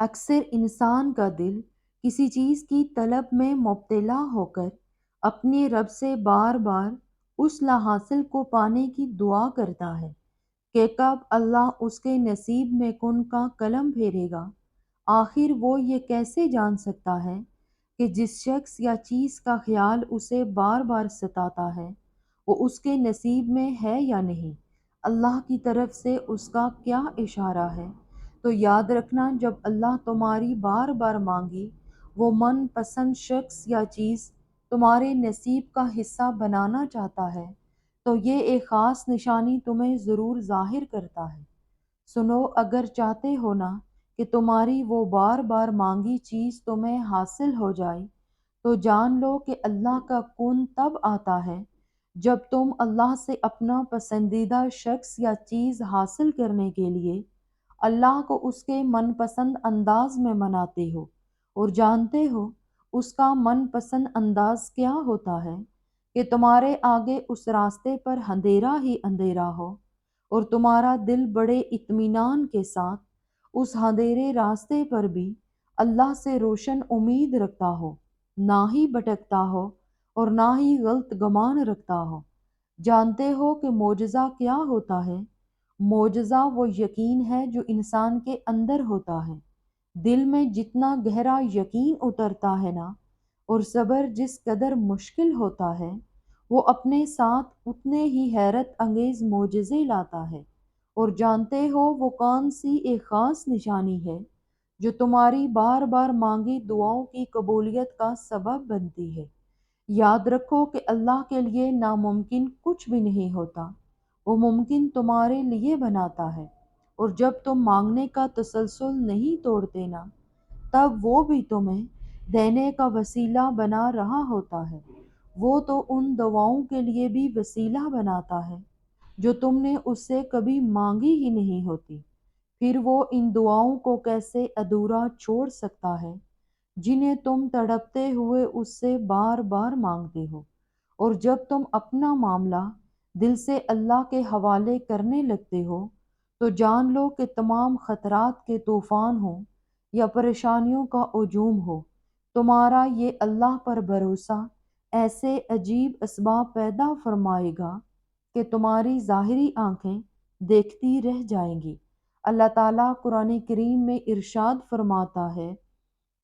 اکثر انسان کا دل کسی چیز کی طلب میں مبتلا ہو کر اپنے رب سے بار بار اس لا حاصل کو پانے کی دعا کرتا ہے کہ کب اللہ اس کے نصیب میں کن کا قلم پھیرے گا۔ آخر وہ یہ کیسے جان سکتا ہے کہ جس شخص یا چیز کا خیال اسے بار بار ستاتا ہے وہ اس کے نصیب میں ہے یا نہیں؟ اللہ کی طرف سے اس کا کیا اشارہ ہے؟ تو یاد رکھنا، جب اللہ تمہاری بار بار مانگی وہ من پسند شخص یا چیز تمہارے نصیب کا حصہ بنانا چاہتا ہے تو یہ ایک خاص نشانی تمہیں ضرور ظاہر کرتا ہے۔ سنو، اگر چاہتے ہو نا کہ تمہاری وہ بار بار مانگی چیز تمہیں حاصل ہو جائے تو جان لو کہ اللہ کا کون تب آتا ہے جب تم اللہ سے اپنا پسندیدہ شخص یا چیز حاصل کرنے کے لیے اللہ کو اس کے من پسند انداز میں مناتے ہو۔ اور جانتے ہو اس کا من پسند انداز کیا ہوتا ہے؟ کہ تمہارے آگے اس راستے پر اندھیرا ہی اندھیرا ہو اور تمہارا دل بڑے اطمینان کے ساتھ اس اندھیرے راستے پر بھی اللہ سے روشن امید رکھتا ہو، نہ ہی بھٹکتا ہو اور نہ ہی غلط گمان رکھتا ہو۔ جانتے ہو کہ معجزہ کیا ہوتا ہے؟ معجزہ وہ یقین ہے جو انسان کے اندر ہوتا ہے۔ دل میں جتنا گہرا یقین اترتا ہے نا، اور صبر جس قدر مشکل ہوتا ہے، وہ اپنے ساتھ اتنے ہی حیرت انگیز معجزے لاتا ہے۔ اور جانتے ہو وہ کون سی ایک خاص نشانی ہے جو تمہاری بار بار مانگی دعاؤں کی قبولیت کا سبب بنتی ہے؟ یاد رکھو کہ اللہ کے لیے ناممکن کچھ بھی نہیں ہوتا، وہ ممکن تمہارے لیے بناتا ہے۔ اور جب تم مانگنے کا تسلسل نہیں توڑتے نا، تب وہ بھی تمہیں دینے کا وسیلہ بنا رہا ہوتا ہے۔ وہ تو ان دعاؤں کے لیے بھی وسیلہ بناتا ہے جو تم نے اس سے کبھی مانگی ہی نہیں ہوتی۔ پھر وہ ان دعاؤں کو کیسے ادھورا چھوڑ سکتا ہے جنہیں تم تڑپتے ہوئے اس سے بار بار مانگتے ہو؟ اور جب تم اپنا معاملہ دل سے اللہ کے حوالے کرنے لگتے ہو تو جان لو کہ تمام خطرات کے طوفان ہوں یا پریشانیوں کا ہجوم ہو، تمہارا یہ اللہ پر بھروسہ ایسے عجیب اسباب پیدا فرمائے گا کہ تمہاری ظاہری آنکھیں دیکھتی رہ جائیں گی۔ اللہ تعالیٰ قرآن کریم میں ارشاد فرماتا ہے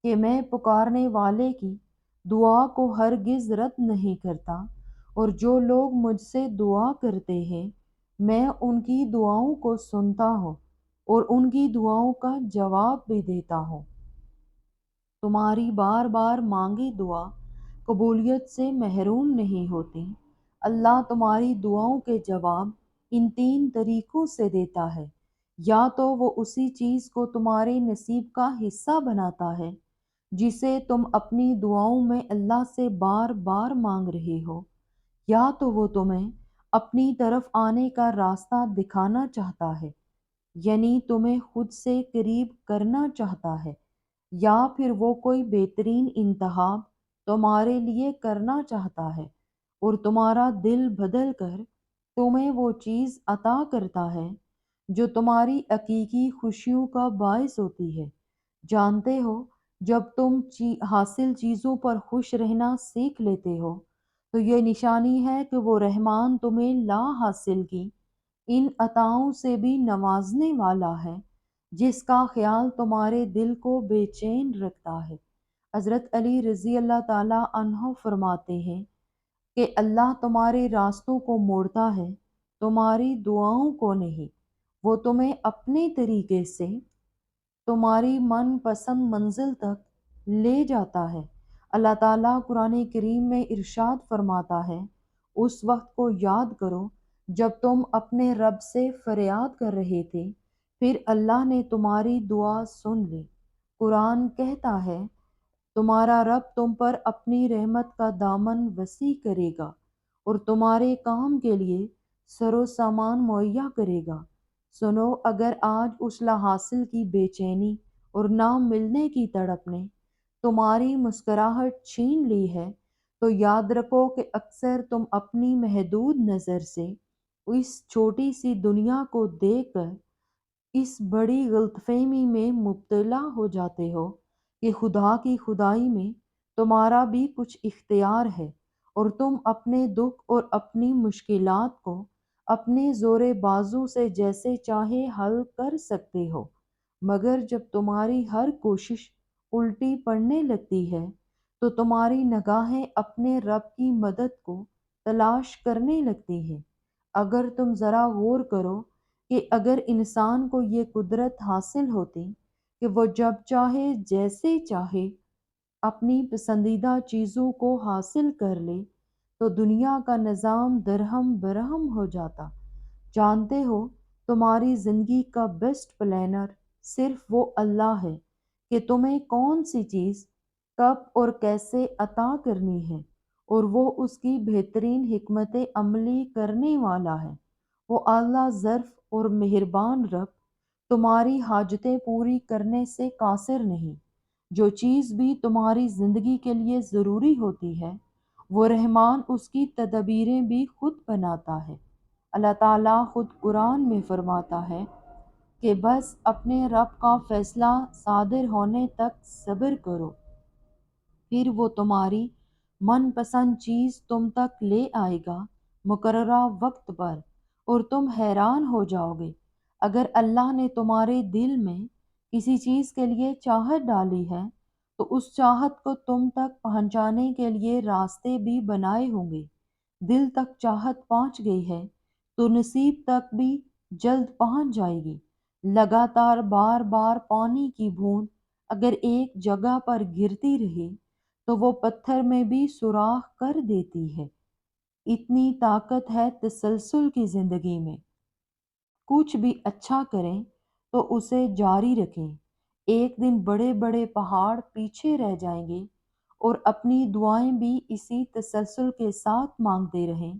کہ میں پکارنے والے کی دعا کو ہرگز رد نہیں کرتا، اور جو لوگ مجھ سے دعا کرتے ہیں میں ان کی دعاؤں کو سنتا ہوں اور ان کی دعاؤں کا جواب بھی دیتا ہوں۔ تمہاری بار بار مانگی دعا قبولیت سے محروم نہیں ہوتی۔ اللہ تمہاری دعاؤں کے جواب ان تین طریقوں سے دیتا ہے۔ یا تو وہ اسی چیز کو تمہارے نصیب کا حصہ بناتا ہے جسے تم اپنی دعاؤں میں اللہ سے بار بار مانگ رہے ہو، یا تو وہ تمہیں اپنی طرف آنے کا راستہ دکھانا چاہتا ہے، یعنی تمہیں خود سے قریب کرنا چاہتا ہے، یا پھر وہ کوئی بہترین انتخاب تمہارے لیے کرنا چاہتا ہے اور تمہارا دل بدل کر تمہیں وہ چیز عطا کرتا ہے جو تمہاری حقیقی خوشیوں کا باعث ہوتی ہے۔ جانتے ہو جب تم حاصل چیزوں پر خوش رہنا سیکھ لیتے ہو تو یہ نشانی ہے کہ وہ رحمان تمہیں لا حاصل کی ان عطاؤں سے بھی نوازنے والا ہے جس کا خیال تمہارے دل کو بے چین رکھتا ہے۔ حضرت علی رضی اللہ تعالیٰ عنہ فرماتے ہیں کہ اللہ تمہارے راستوں کو موڑتا ہے، تمہاری دعاؤں کو نہیں۔ وہ تمہیں اپنے طریقے سے تمہاری من پسند منزل تک لے جاتا ہے۔ اللہ تعالیٰ قرآن کریم میں ارشاد فرماتا ہے، اس وقت کو یاد کرو جب تم اپنے رب سے فریاد کر رہے تھے، پھر اللہ نے تمہاری دعا سن لی۔ قرآن کہتا ہے تمہارا رب تم پر اپنی رحمت کا دامن وسیع کرے گا اور تمہارے کام کے لیے سر و سامان مہیا کرے گا۔ سنو، اگر آج اس لا حاصل کی بے چینی اور نہ ملنے کی تڑپ نے تمہاری مسکراہٹ چھین لی ہے تو یاد رکھو کہ اکثر تم اپنی محدود نظر سے اس چھوٹی سی دنیا کو دیکھ کر اس بڑی غلط فہمی میں مبتلا ہو جاتے ہو کہ خدا کی خدائی میں تمہارا بھی کچھ اختیار ہے اور تم اپنے دکھ اور اپنی مشکلات کو اپنے زور بازو سے جیسے چاہے حل کر سکتے ہو، مگر جب تمہاری ہر کوشش الٹی پڑنے لگتی ہے تو تمہاری نگاہیں اپنے رب کی مدد کو تلاش کرنے لگتی ہیں۔ اگر تم ذرا غور کرو کہ اگر انسان کو یہ قدرت حاصل ہوتی کہ وہ جب چاہے جیسے چاہے اپنی پسندیدہ چیزوں کو حاصل کر لے تو دنیا کا نظام درہم برہم ہو جاتا۔ جانتے ہو تمہاری زندگی کا بیسٹ پلانر صرف وہ اللہ ہے کہ تمہیں کون سی چیز کب اور کیسے عطا کرنی ہے، اور وہ اس کی بہترین حکمت عملی کرنے والا ہے۔ وہ اعلیٰ ظرف اور مہربان رب تمہاری حاجتیں پوری کرنے سے قاصر نہیں۔ جو چیز بھی تمہاری زندگی کے لیے ضروری ہوتی ہے وہ رحمان اس کی تدبیریں بھی خود بناتا ہے۔ اللہ تعالیٰ خود قرآن میں فرماتا ہے کہ بس اپنے رب کا فیصلہ صادر ہونے تک صبر کرو، پھر وہ تمہاری من پسند چیز تم تک لے آئے گا مقررہ وقت پر، اور تم حیران ہو جاؤ گے۔ اگر اللہ نے تمہارے دل میں کسی چیز کے لیے چاہت ڈالی ہے تو اس چاہت کو تم تک پہنچانے کے لیے راستے بھی بنائے ہوں گے۔ دل تک چاہت پہنچ گئی ہے تو نصیب تک بھی جلد پہنچ جائے گی۔ لگاتار بار بار پانی کی بوند اگر ایک جگہ پر گرتی رہے تو وہ پتھر میں بھی سوراخ کر دیتی ہے۔ اتنی طاقت ہے تسلسل کی زندگی میں۔ کچھ بھی اچھا کریں تو اسے جاری رکھیں۔ ایک دن بڑے بڑے پہاڑ پیچھے رہ جائیں گے، اور اپنی دعائیں بھی اسی تسلسل کے ساتھ مانگتے رہیں۔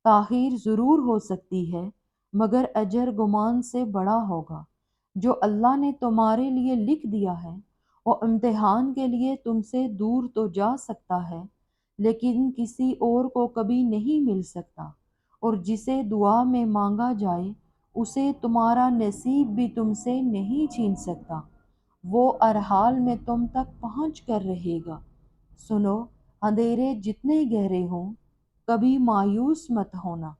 تاخیر ضرور ہو سکتی ہے مگر اجر گمان سے بڑا ہوگا۔ جو اللہ نے تمہارے لیے لکھ دیا ہے وہ امتحان کے لیے تم سے دور تو جا سکتا ہے لیکن کسی اور کو کبھی نہیں مل سکتا، اور جسے دعا میں مانگا جائے اسے تمہارا نصیب بھی تم سے نہیں چھین سکتا۔ وہ ہر حال میں تم تک پہنچ کر رہے گا۔ سنو، اندھیرے جتنے گہرے ہوں کبھی مایوس مت ہونا،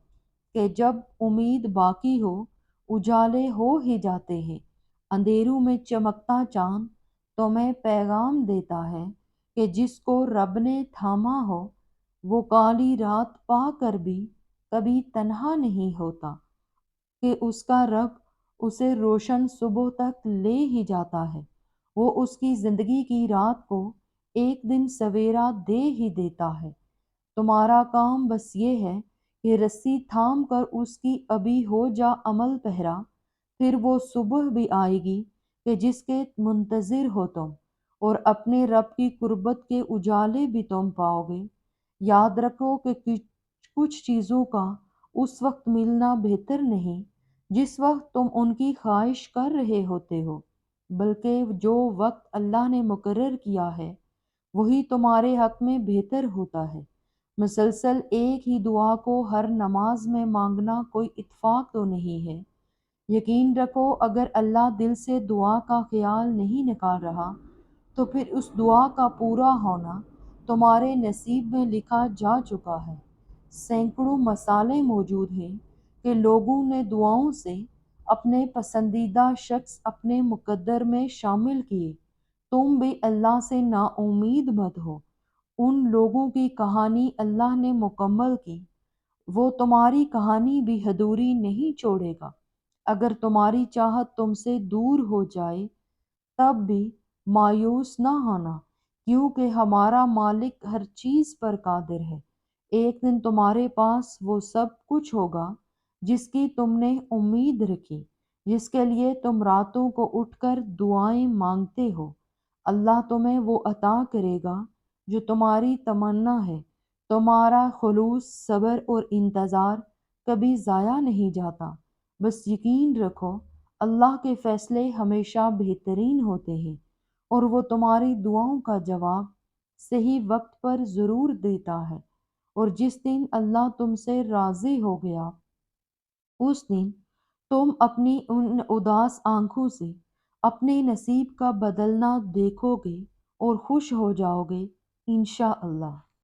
کہ جب امید باقی ہو اجالے ہو ہی جاتے ہیں۔ اندھیروں میں چمکتا چاند تمہیں پیغام دیتا ہے کہ جس کو رب نے تھاما ہو وہ کالی رات پا کر بھی کبھی تنہا نہیں ہوتا، کہ اس کا رب اسے روشن صبح تک لے ہی جاتا ہے۔ وہ اس کی زندگی کی رات کو ایک دن سویرا دے ہی دیتا ہے۔ تمہارا کام بس یہ ہے کہ رسی تھام کر اس کی ابھی ہو جا عمل پہرا، پھر وہ صبح بھی آئے گی کہ جس کے منتظر ہو تم، اور اپنے رب کی قربت کے اجالے بھی تم پاؤ گے۔ یاد رکھو کہ کچھ چیزوں کا اس وقت ملنا بہتر نہیں جس وقت تم ان کی خواہش کر رہے ہوتے ہو، بلکہ جو وقت اللہ نے مقرر کیا ہے وہی تمہارے حق میں بہتر ہوتا ہے۔ مسلسل ایک ہی دعا کو ہر نماز میں مانگنا کوئی اتفاق تو نہیں ہے۔ یقین رکھو اگر اللہ دل سے دعا کا خیال نہیں نکال رہا تو پھر اس دعا کا پورا ہونا تمہارے نصیب میں لکھا جا چکا ہے۔ سینکڑوں مثالیں موجود ہیں کہ لوگوں نے دعاؤں سے اپنے پسندیدہ شخص اپنے مقدر میں شامل کیے۔ تم بھی اللہ سے نا امید مت ہو۔ ان لوگوں کی کہانی اللہ نے مکمل کی، وہ تمہاری کہانی بھی ادھوری نہیں چھوڑے گا۔ اگر تمہاری چاہت تم سے دور ہو جائے تب بھی مایوس نہ ہونا، کیونکہ ہمارا مالک ہر چیز پر قادر ہے۔ ایک دن تمہارے پاس وہ سب کچھ ہوگا جس کی تم نے امید رکھی، جس کے لیے تم راتوں کو اٹھ کر دعائیں مانگتے ہو۔ اللہ تمہیں وہ عطا کرے گا جو تمہاری تمنا ہے۔ تمہارا خلوص، صبر اور انتظار کبھی ضائع نہیں جاتا۔ بس یقین رکھو اللہ کے فیصلے ہمیشہ بہترین ہوتے ہیں، اور وہ تمہاری دعاؤں کا جواب صحیح وقت پر ضرور دیتا ہے۔ اور جس دن اللہ تم سے راضی ہو گیا اس دن تم اپنی ان اداس آنکھوں سے اپنے نصیب کا بدلنا دیکھو گے اور خوش ہو جاؤ گے انشاء اللہ۔